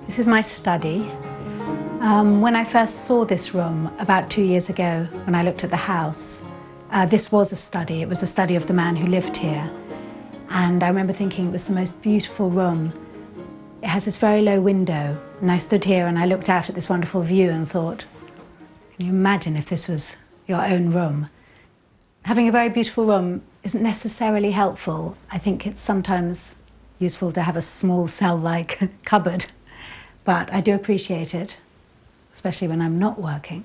This is my study. When I first saw this room about 2 years ago, when I looked at the house, this was a study. It was a study of the man who lived here. And I remember thinking it was the most beautiful room. It has this very low window, and I stood here and I looked out at this wonderful view and thought, can you imagine if this was your own room? Having a very beautiful room isn't necessarily helpful. I think it's sometimes useful to have a small cell-like cupboard, but I do appreciate it, especially when I'm not working.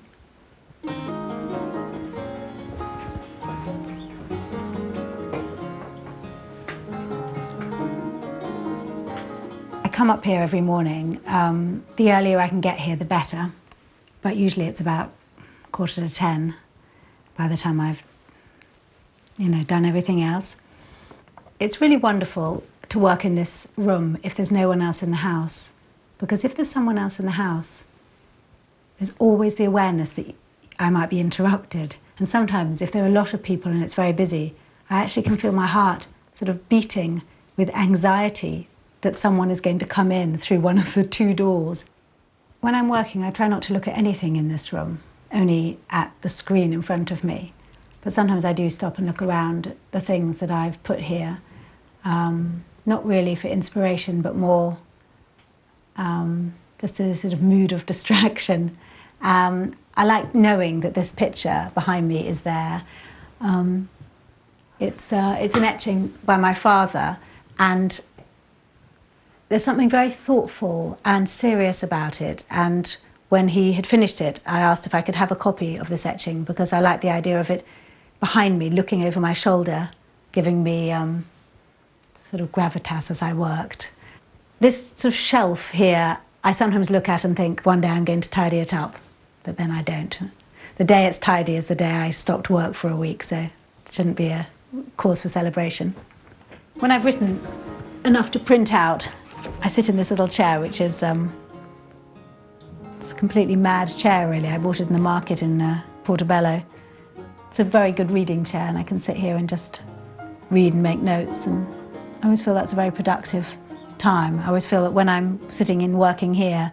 I come up here every morning. The earlier I can get here, the better, but usually it's about 9:45 by the time I've done everything else. It's really wonderful to work in this room if there's no one else in the house, because if there's someone else in the house, there's always the awareness that I might be interrupted. And sometimes if there are a lot of people and it's very busy, I actually can feel my heart sort of beating with anxiety that someone is going to come in through one of the 2 doors. When I'm working, I try not to look at anything in this room, only at the screen in front of me. But sometimes I do stop and look around at the things that I've put here, not really for inspiration, but more just a sort of mood of distraction. I like knowing that this picture behind me is there. It's an etching by my father, and there's something very thoughtful and serious about it. And when he had finished it, I asked if I could have a copy of this etching, because I like the idea of it behind me, looking over my shoulder, giving me sort of gravitas as I worked. This sort of shelf here, I sometimes look at and think, one day I'm going to tidy it up, but then I don't. The day it's tidy is the day I stopped work for a week, so it shouldn't be a cause for celebration. When I've written enough to print out, I sit in this little chair, which is it's a completely mad chair, really. I bought it in the market in Portobello. It's a very good reading chair, and I can sit here and just read and make notes, and I always feel that's a very productive time. I always feel that when I'm sitting and working here,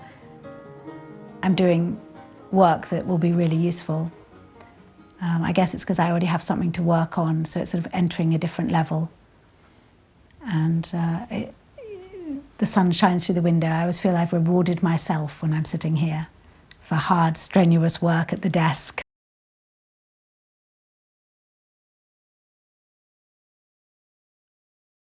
I'm doing work that will be really useful. I guess it's because I already have something to work on, so it's sort of entering a different level. And the sun shines through the window. I always feel I've rewarded myself when I'm sitting here for hard, strenuous work at the desk.